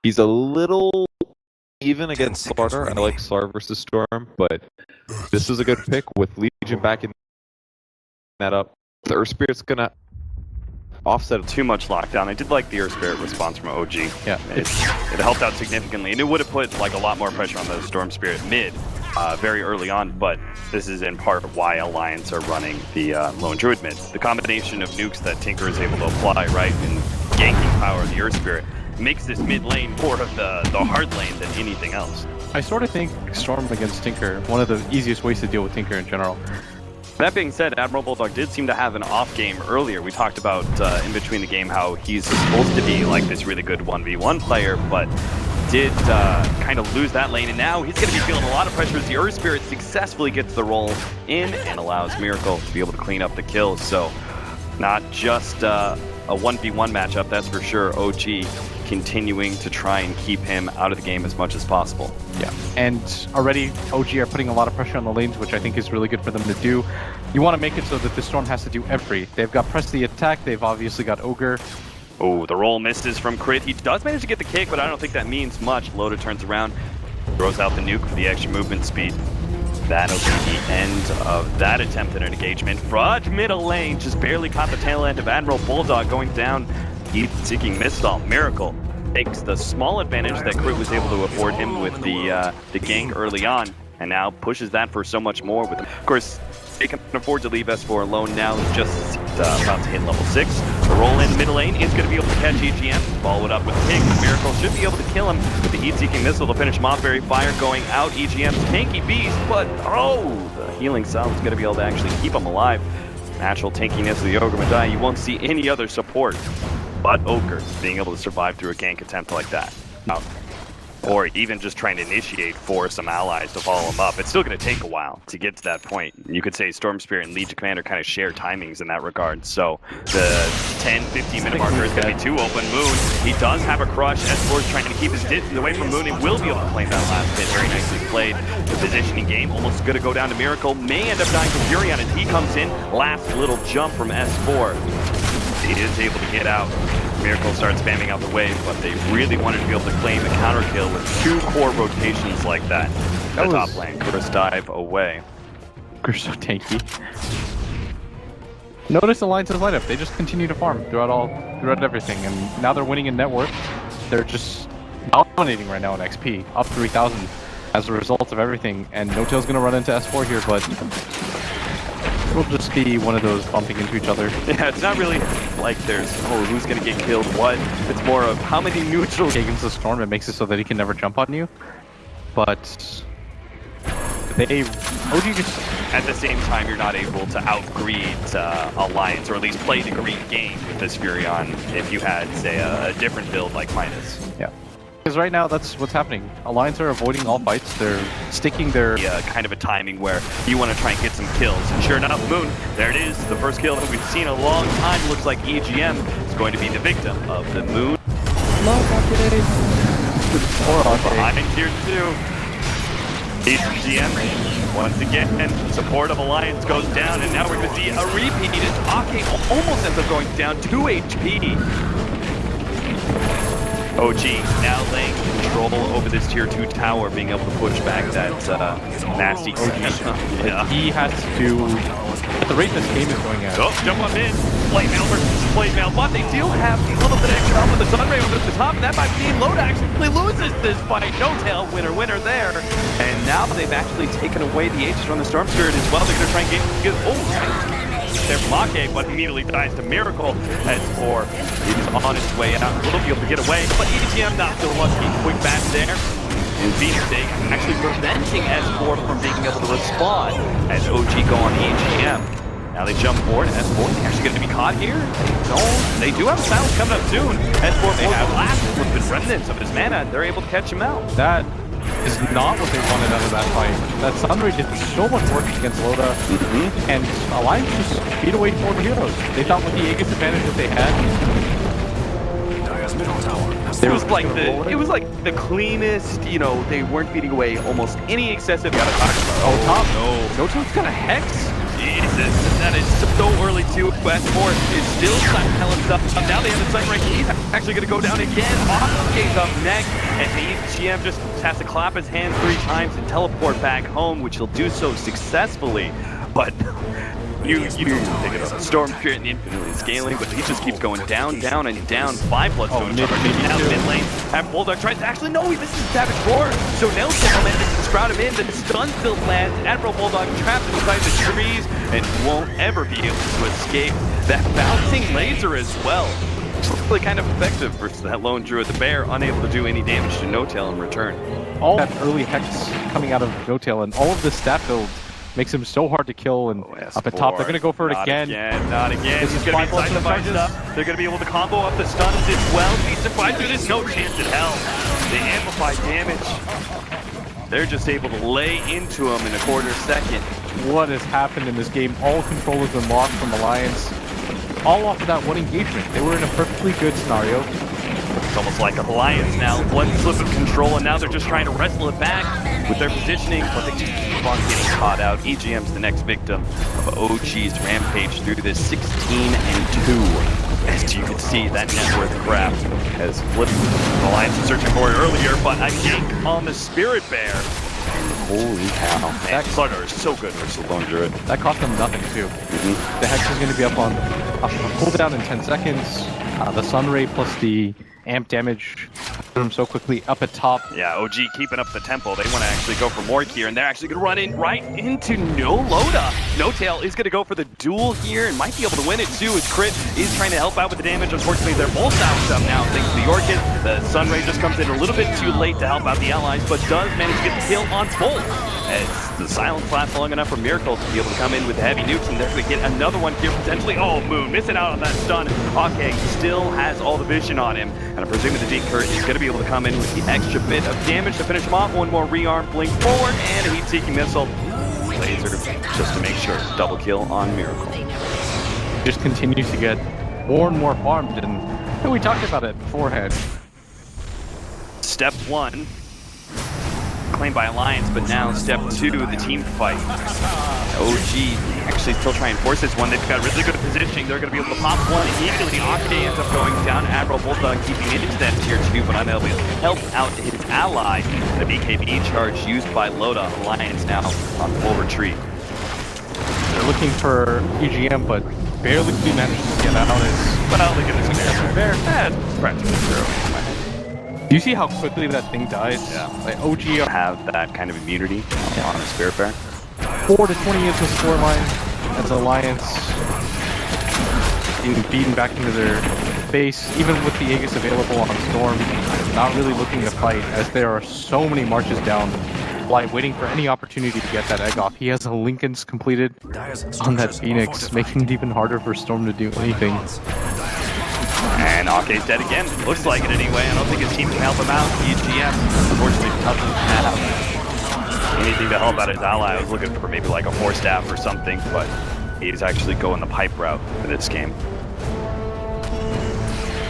He's a little even against Slaughter. I like Slaughter versus Storm, but this is a good pick with Legion backing that up. The Earth Spirit's gonna offset too much lockdown. I did like the Earth Spirit response from OG. Yeah, it helped out significantly, and it would have put like a lot more pressure on the Storm Spirit mid very early on. But this is in part why Alliance are running the Lone Druid mid. The combination of nukes that Tinker is able to apply, right, and ganking power of the Earth Spirit makes this mid lane more of the hard lane than anything else. I sort of think Storm against Tinker, one of the easiest ways to deal with Tinker in general. That being said, Admiral Bulldog did seem to have an off game earlier. We talked about in between the game how he's supposed to be like this really good 1v1 player, but did kind of lose that lane, and now he's going to be feeling a lot of pressure as the Earth Spirit successfully gets the roll in and allows Miracle to be able to clean up the kills. So not just a 1v1 matchup, that's for sure. OG continuing to try and keep him out of the game as much as possible. Yeah, and already OG are putting a lot of pressure on the lanes, which I think is really good for them to do. You want to make it so that the Storm has to do every. They've got press the attack, they've obviously got Ogre. Oh, the roll misses from Crit. He does manage to get the kick, but I don't think that means much. Loda turns around, throws out the nuke for the extra movement speed. That'll be the end of that attempt at an engagement. Frudge middle lane just barely caught the tail end of Admiral Bulldog going down. Heat-seeking missile. Miracle takes the small advantage that Crit was able to afford him with the gank early on, and now pushes that for so much more. With, of course, they can afford to leave S4 alone now. Just about to hit level 6. The roll in middle lane is going to be able to catch EGM. Follow it up with King. Miracle should be able to kill him with the heat-seeking missile to finish him off. Berry Fire going out. EGM's tanky beast, but the healing cell is going to be able to actually keep him alive. Natural tankiness of the Ogre Madai. You won't see any other support but Ogre being able to survive through a gank attempt like that. Or even just trying to initiate for some allies to follow him up. It's still going to take a while to get to that point. You could say Storm Spirit and Legion Commander kind of share timings in that regard. So the 10-15 minute marker is going to be too open. Moon, he does have a crush. S4 is trying to keep his distance away from Moon and will be able to claim that last hit. Very nicely played. The positioning game almost going to go down to Miracle. May end up dying from Furion as he comes in. Last little jump from S4. He is able to get out. Miracle starts spamming out the wave, but they really wanted to be able to claim a counter kill with 2 core rotations like that. The top lane, first dive away. They're so tanky. Notice Alliance's lineup. They just continue to farm throughout everything, and now they're winning in net worth. They're just dominating right now in XP, up 3,000 as a result of everything. And No Tail's gonna run into S4 here, but it'll just be one of those bumping into each other. Yeah, it's not really like there's, who's gonna get killed, what. It's more of how many neutrals. Against the Storm, it makes it so that he can never jump on you. But OG just... At the same time, you're not able to out-greed Alliance, or at least play the greed game with this Furion if you had, say, a different build like Midas. Yeah. Because right now, that's what's happening. Alliance are avoiding all fights. They're sticking their... kind of a timing where you want to try and get some kills. And sure enough, Moon, there it is. The first kill that we've seen in a long time. Looks like EGM is going to be the victim of the Moon. Behind tier 2. EGM, once again, support of Alliance goes down, and now we're going to see a repeat as Ake almost ends up going down 2 HP. OG now laying control over this tier 2 tower, being able to push back that nasty yeah. He has to, at the rate this game is going at. Oh, jump on in. Plate mail versus plate mail, but they do have a little bit of extra help with the Sunray over the top, and that might mean Loda actually loses this fight. No Tail, winner there. And now they've actually taken away the Aegis from the Storm Spirit as well. They're going to try and get there from Ake, but immediately dies to Miracle as 4 is on its way out. Will be able to get away, but EGM not so lucky. Quick back there. And Beefsteak actually preventing S4 from being able to respond as OG go on EGM. Now they jump forward, and S4 is actually going to be caught here. No, they do have a silence coming up soon. S4 may have last with the remnants of his mana, and they're able to catch him out. That is not what they wanted out of that fight. That Sunray did so much work against Loda, and Alliance just beat away 4 heroes. They thought with the Aegis advantage that they had, it was like the cleanest, they weren't beating away almost any excessive. Oh, top. No Tail's got a Hex. Jesus, that is so early too. S4 is still silenced up. Now they have the Sunray. He's actually going to go down again. Oke's up next, and the GM just has to clap his hands 3 times and teleport back home, which he'll do so successfully. But you take it up. Storm Spirit and infinitely scaling, but he just keeps going down, down, and down. 5 bloodstones now mid lane. And Bulldog tries to actually no, he misses Savage Roar. So now Sam manages to sprout him in. The stun still lands. Admiral Bulldog trapped inside the trees and won't ever be able to escape that bouncing laser as well. Really kind of effective versus that lone druid. The bear unable to do any damage to No-Tail in return. All that early hex coming out of No-Tail and all of the stat build makes him so hard to kill, and up at top they're going to go for it again. Not again. He's going to be inside the fight stuff. They're going to be able to combo up the stuns as well. He's survived through this, no chance in hell. They amplify damage. They're just able to lay into him in a quarter second. What has happened in this game? All control has been lost from Alliance. All off of that one engagement. They were in a perfectly good scenario. It's almost like Alliance now, one slip of control, and now they're just trying to wrestle it back with their positioning, but they just keep on getting caught out. EGM's the next victim of OG's rampage through this 16-2. As you can see, that net worth crap has flipped. Alliance was searching for it earlier, but a yank on the Spirit Bear. Holy cow. That Clutter is so good versus Lone Druid. That cost them nothing, too. The Hex is going to be up on cooldown in 10 seconds. The Sun Ray plus the amp damage him so quickly up at top. Yeah, OG keeping up the tempo. They want to actually go for more here, and they're actually going to run in right into Loda. No-Tail is going to go for the duel here and might be able to win it too, as Crit is trying to help out with the damage. Unfortunately, they're both out up now thanks to the Orchid. The Sunray just comes in a little bit too late to help out the allies, but does manage to get the kill on both. As the silence lasts long enough for Miracle to be able to come in with heavy nukes, and they're going to get another one here potentially. Oh, Moon missing out on that stun. Ake still has all the vision on him, and I'm presuming the Decur is going to be able to come in with the extra bit of damage to finish him off. One more rearm, blink forward, and a heat-seeking missile. Laser just to make sure. Double kill on Miracle. Just continues to get more and more farmed, and we talked about it beforehand. Step 1. Claimed by Alliance, but now step 2, the team fight. OG actually still trying to force this one. They've got really good positioning. They're going to be able to pop one immediately. Ake ends up going down. Admiral Bulldog keeping it into that tier 2, but unable to help out his ally. The BKB charge used by Loda. Alliance now on full retreat. They're looking for EGM, but barely managed to get out. Well, look at this bear. That's practically zero. Do you see how quickly that thing dies? Yeah. Like OG have that kind of immunity on a Spirit Bear. 4 to 20 is the scoreline as Alliance being beaten back into their base, even with the Aegis available on Storm, not really looking to fight as there are so many marches down, like waiting for any opportunity to get that egg off. He has a Lincoln's completed on that Phoenix, making it even harder for Storm to do anything. And Ake's dead again. Looks like it anyway. I don't think his team can help him out. EGM, unfortunately, doesn't have anything to help out his ally. I was looking for maybe like a 4-staff or something, but he's actually going the pipe route for this game.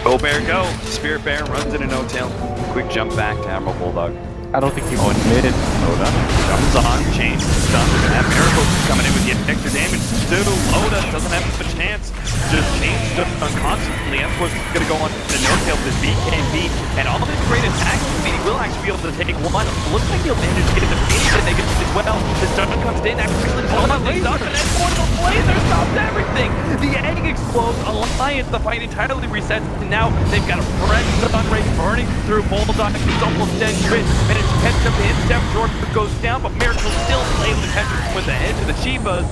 Go Bear, go! Spirit Bear runs into No-Tail. Quick jump back to Admiral Bulldog. I don't think he won mid. Loda jumps on, changes the stun. They're gonna have Miracles coming in with the extra damage too. Loda doesn't have a chance. Just change the stun constantly. That's what's gonna go on to No-Tail with this BKB. And all this great attack speed, he will actually be able to take one. Looks like he'll manage to get the Phoenix and they get as well. The stun comes in, actually blows up the stun, and then portable laser stops everything. The egg explodes. Alliance, the fight entirely resets, and now they've got a fresh stun ray burning through Bulldog. He's almost dead. Crit managed to catch up to his step. Jordan goes down, but Miracle still able to catch him with the edge of the Chivas.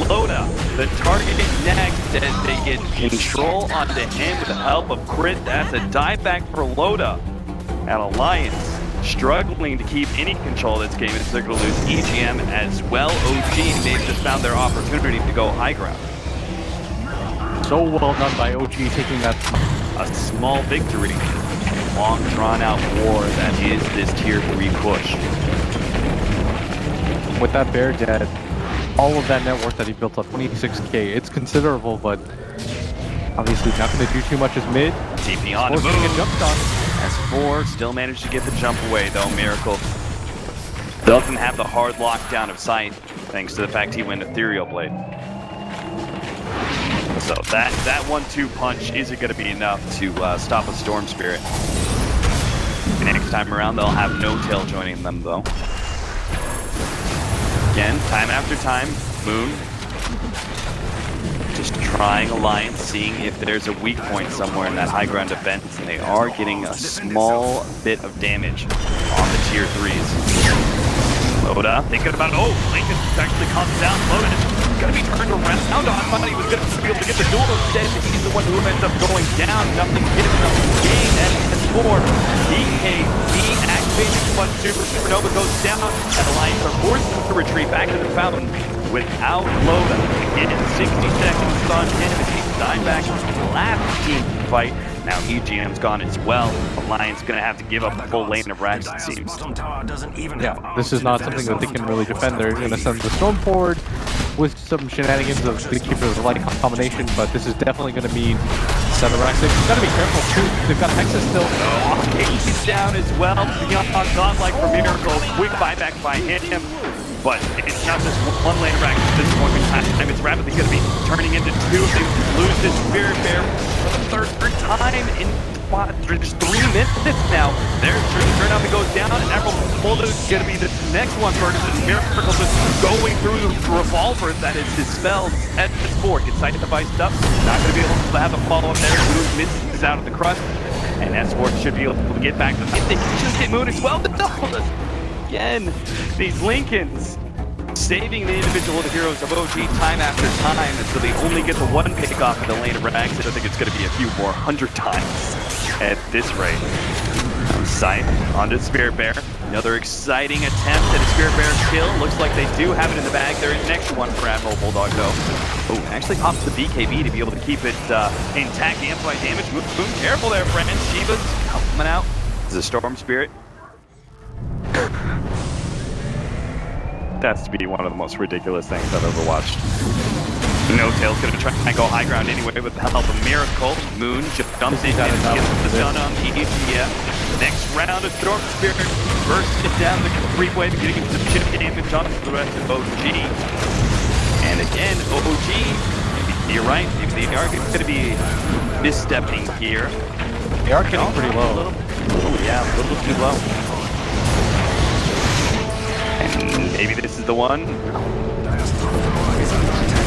Loda, the target next, and they get control onto him with the help of Crit. That's a dive back for Loda. And Alliance struggling to keep any control of this game, as they're going to lose EGM as well. OG, they've just found their opportunity to go high ground. So well done by OG taking that. A small victory. Long drawn out war that is this tier 3 push. With that bear dead, all of that net worth that he built up, 26k, it's considerable, but obviously not going to do too much as mid. TP on to getting a jump on. S4 still managed to get the jump away though. Miracle doesn't have the hard lockdown of sight thanks to the fact he went Ethereal Blade. So that 1-2 punch isn't going to be enough to stop a Storm Spirit. Next time around, they'll have No Tail joining them, though. Again, time after time, Moon just trying Alliance, seeing if there's a weak point somewhere in that high ground defense, and they are getting a small bit of damage on the tier 3s. Loda thinking about it. Oh, Lincoln actually comes down. Loda is going to be turned around. I thought he was going to be able to get the duel instead, but he's the one who ends up going down. Nothing hit, nothing gained, and it's for BKB activating one Supernova goes down, and Alliance are forced to retreat back to the fountain without Loda. Again, 60 seconds on him. He's died back last team fight. Now EGM's gone as well. Alliance gonna have to give up the full lane of racks, it seems. Yeah, this is not something that they can really defend. They're gonna send the Storm forward with some shenanigans of the Keeper of the Light combination, but this is definitely gonna mean set of racks. They've gotta be careful too. They've got Hexus still. Oh, he's down as well. Beyond godlike for Miracle. Quick buyback by him. But it's not just one lane of racks at this point in time. It's rapidly going to be turning into two. They lose this Spirit Bear for the third time in just 3 minutes now. Their turn up, it goes down, and Emerald Boulder is going to be the next one for Miracle just going through the revolver that is dispelled at the sport. Gets sighted device up. Not going to be able to have a follow-up there. Moon misses out of the crust. And S4 should be able to get back. If they can just hit Moon as well, again, these Lincolns saving the individual heroes of OG time after time, and so they only get the one pick off of the lane of rags. I don't think it's going to be a few more 100 times at this rate. Scythe onto Spirit Bear. Another exciting attempt at a Spirit Bear kill. Looks like they do have it in the bag. There is an extra one for Admiral Bulldog, though. Oh, actually pops the BKB to be able to keep it intact. Amplify damage. Moon, careful there, friend. Shiva's coming out. This is a Storm Spirit. That's to be one of the most ridiculous things I've ever watched. No Tail's gonna try and go high ground anyway with the help of Miracle. Moon just jumps in and gets the stun on EGF. Next round of Storm Spirit bursts it down the freeway, getting some chip damage on the rest of OG. And again, OG, you're right, if they are going to be misstepping here. They are getting pretty low. Yeah, a little too low. And maybe this is the one.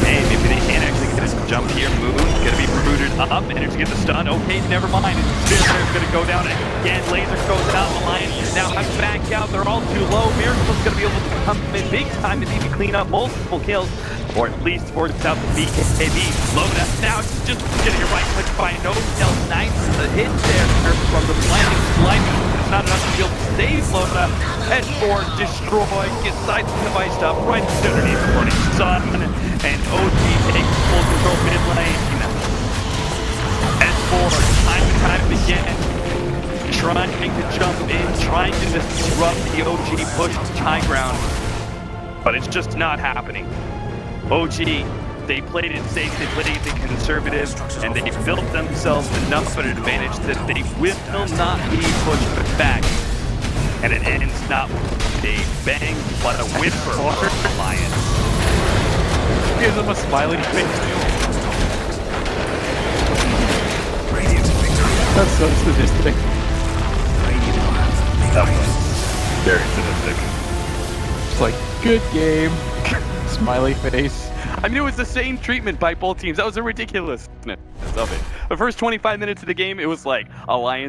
Hey, maybe they can't actually get this jump here. Moon's gonna be rooted up, and it's get the stun. Okay, never mind. It's gonna go down again. Laser goes out. Alliance now has to back out. They're all too low. Miracle's gonna be able to come in big time to maybe clean up multiple kills, or at least force out the BKB. Loda now just getting a right click by No Tail. Nice hit there from the blinding sliding. It's not enough to be able to save Loda. S4 destroyed, gets side device up right underneath the running sun, and OG takes full control mid lane. S4 time and time again trying to jump in, trying to disrupt the OG push to high ground, but it's just not happening. OG, they played it safe, they played it conservative, and they built themselves enough of an advantage that they will not be pushed back. And it ends not with a bang, but a win for Alliance. Gives them a smiley face. That's so sadistic. That was very sadistic. It's like, good game. Smiley face. I mean, it was the same treatment by both teams. That was the ridiculousness of it. The first 25 minutes of the game, it was like Alliance